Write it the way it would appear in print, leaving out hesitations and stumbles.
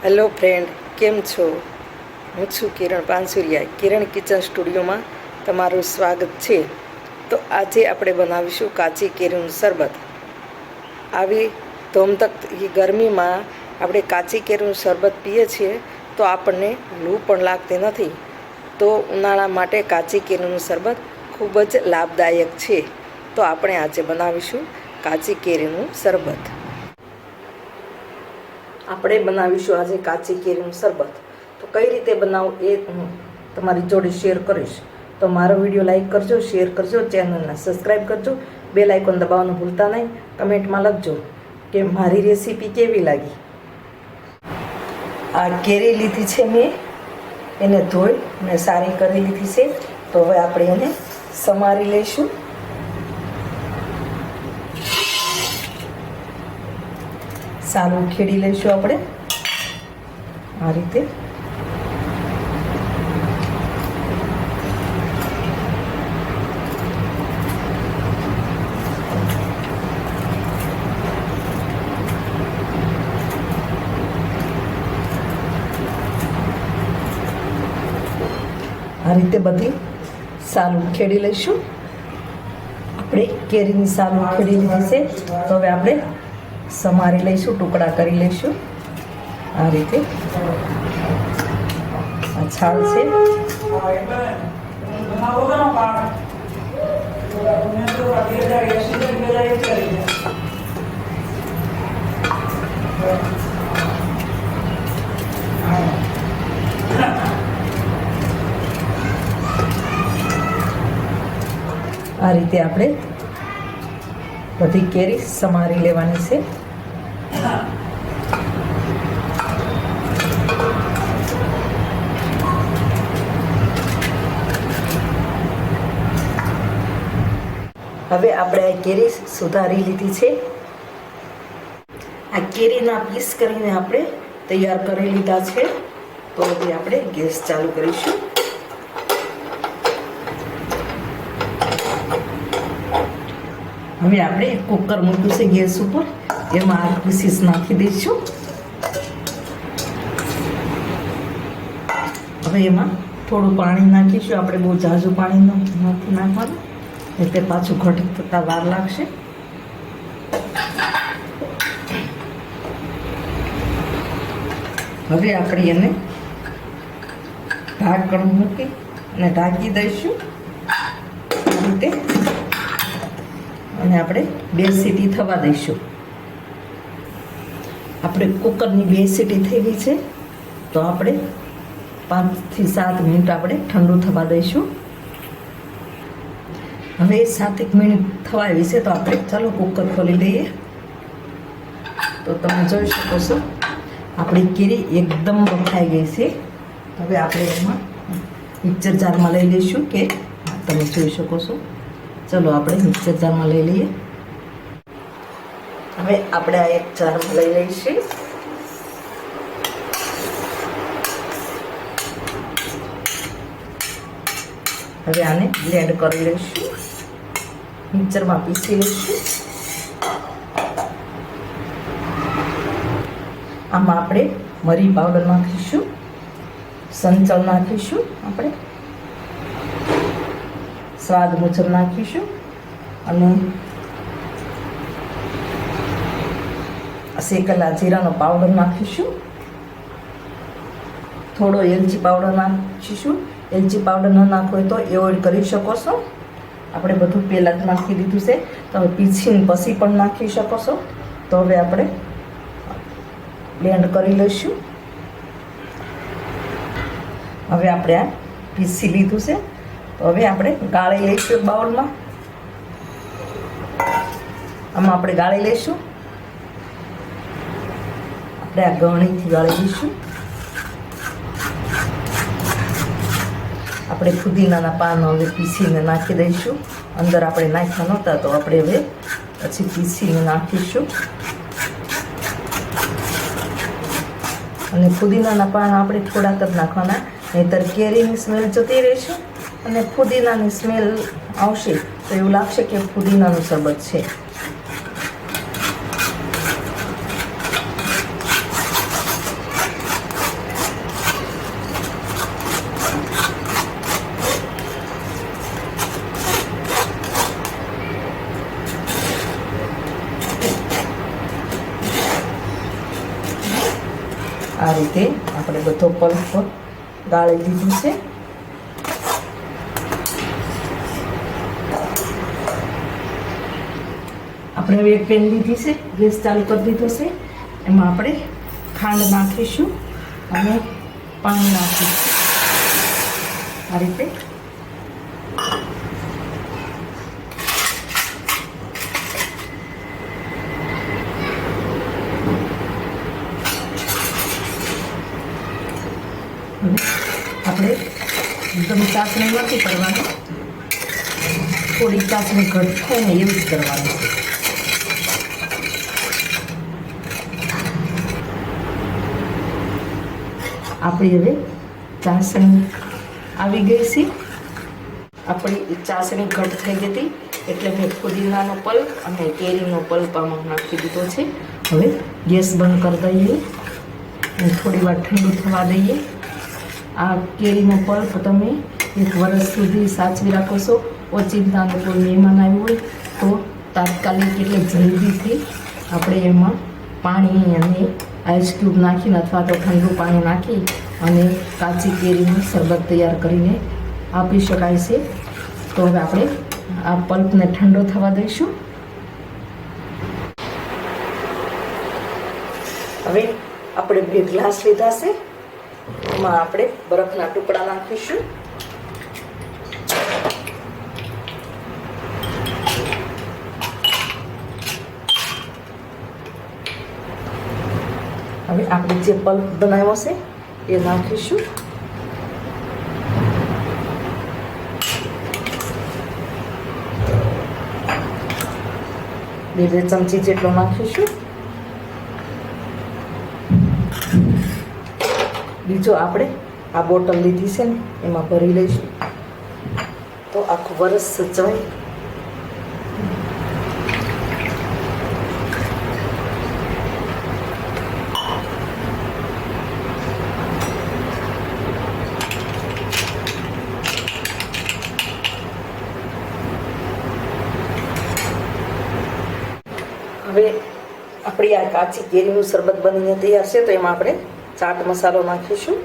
Hello friend, કેમ છો? હું છું કિરણ પાનસુરિયા. કિરણ કિચન સ્ટુડિયોમાં તમારું સ્વાગત છે. તો આજે આપણે બનાવીશું કાચી કેરીનું શરબત. આવી ધોમધકતી ગરમીમાં આપણે કાચી કેરીનું શરબત પીએ છીએ તો આપણને લૂ પણ લાગતી નથી. તો ઉનાળા માટે કાચી કેરીનું શરબત ખૂબ જ લાભદાયક છે. તો આપણે આજે બનાવીશું કાચી કેરીનું શરબત. આપણે બનાવીશું આજે કાચી કેરીનું શરબત. તો કઈ રીતે બનાવું એ હું તમારી જોડે શેર કરીશ. તો મારો વિડીયો લાઈક કરજો, શેર કરજો, ચેનલને સબસ્ક્રાઈબ કરજો, બેલ આઇકોન દબાવવાનું ભૂલતા નહીં. કમેન્ટમાં લખજો કે મારી રેસીપી કેવી લાગી. આ કેરી લીધી છે મેં, એને ધોઈ મેં સારી કરી લીધી છે. તો હવે આપણે એને સમારી લઈશું. સારું ખેડી લઈશું આપણે આ રીતે. આ રીતે બધી સાલું ખેડી લઈશું. આપણે કેરીની સાલું ખેડી લીધી છે. તો હવે આપણે સમારી લઈશું, ટુકડા કરી લઈશું આ રીતે. આ છાલ છે. આ રીતે આપણે બધી કેરી સમારી લેવાની છે. હવે આપણે આ કેરી સુધારી લીધી છે. આ કેરીના પીસ કરીને આપણે તૈયાર કરી લીધા છે. તો હવે આપણે ગેસ ચાલુ કરીશું. હવે આપણે કુકર મૂક્યું છે ગેસ ઉપર, એમાં આ પીસીસ નાખી દઈશું. હવે એમાં થોડું પાણી નાખીશું. આપણે બહુ ઝાઝું પાણી નથી નાખવાનું, એટલે પાછું ઘટ થતાં વાર લાગશે. હવે આપણે એને ઢાંકણ મૂકી અને ઢાંકી દઈશું આ રીતે. અને આપણે 2 સીટી થવા દઈશું. આપણે કુકરની 2 સીટી થઈ ગઈ છે. તો આપણે 5 થી 7 મિનિટ આપણે ઠંડુ થવા દઈશું. હવે 7 મિનિટ થવા આવી છે. તો આપણે ચાલો કુકર ખોલી દઈએ. તો તમે જોઈ શકો છો આપણી કેરી એકદમ બફાઈ ગઈ છે. હવે આપણે એમાં મિક્સર જારમાં લઈ લઈશું. કે તમે જોઈ શકો છો. ચલો આપણે મિક્સર જારમાં લઈ લઈએ. હવે આપણે આ એક જારમાં લઈ લઈશું. હવે આને બ્લેન્ડ કરી લઈશું, મિક્સરમાં પીસી લઈશું. આમાં આપણે મરી પાવડર નાખીશું, સંચળ નાખીશું, આપણે સ્વાદ મુજબ નાખીશું. અને શેકેલા જીરાનો પાવડર નાખીશું. થોડો એલચી પાવડર નાખીશું. એલચી પાવડર ન નાખવો હોય તો એવોઇડ કરી શકો છો. આપણે બધું પહેલાં જ નાખી દીધું છે. તમે પીસીને પછી પણ નાખી શકો છો. તો હવે આપણે બ્લેન્ડ કરી લઈશું. હવે આપણે આ પીસી લીધું છે. તો હવે આપણે ગાળી લઈશું બાઉલમાં. આમાં આપણે ગાળી લઈશું. આપણે આ ગળણીથી ગાળી લઈશું. આપણે ફુદીનાના પાન હવે પીસીને નાખી દઈશું. અંદર આપણે નાખ્યા નહોતા, તો આપણે હવે પછી પીસીને નાખીશું. અને ફુદીનાના પાન આપણે થોડાક જ નાખવાના, નહીંતર કેરીની સ્મેલ જતી રહેશે અને ફુદીનાની સ્મેલ આવશે તો એવું લાગશે કે ફુદીનાનું શરબત છે. આ રીતે આપણે બધો પલ્પ ગાળી દીધું છે. આપણે હવે એક પેન લીધી છે, ગેસ ચાલુ કરી દીધો છે. એમાં આપણે ખાંડ નાખીશું અને પાણી નાખીશું આ રીતે. આપણે એકદમ ચાસણી નથી કરવાની, થોડી ચાસણી ઘટ થાય ને એવું જ કરવાનું છે. આપણી હવે ચાસણી આવી ગઈ છે. આપણી ચાસણી ઘટ થઈ ગઈ હતી એટલે મેં ફુદીનાનો પલ્પ અને કેરીનો પલ્પ આમાં નાખી દીધો છે. હવે ગેસ બંધ કરી દઈએ અને થોડી વાર ઠંડુ થવા દઈએ. આ કેરીનો પલ્પ તમે 1 વર્ષ સુધી સાચવી રાખો છો. ઓચિંતાનો કોઈ મહેમાન આવ્યું હોય તો તાત્કાલિક એટલે જલ્દીથી આપણે એમાં પાણી અને આઈસ ક્યુબ નાખીને અથવા તો ઠંડુ પાણી નાખી અને કાચી કેરીનું શરબત તૈયાર કરીને આપી શકાય છે. તો હવે આપણે આ પલ્પને ઠંડો થવા દઈશું. હવે આપણે 2 ગ્લાસ લીધા છે, એમાં આપણે બરફના ટુકડા નાખીશું. હવે આપણે જે પલ્પ બનાવ્યો છે એ નાખીશું. બે ચમચી જેટલો નાખીશું. બીજો આપણે આ બોટલ લીધી છે ને એમાં ભરી લઈશું તો આખું વરસ સચવાય. હવે આપણી આ કાચી કેરીનું શરબત બનીને તૈયાર છે તો એમાં આપણે ચાટ મસાલો નાખીશું.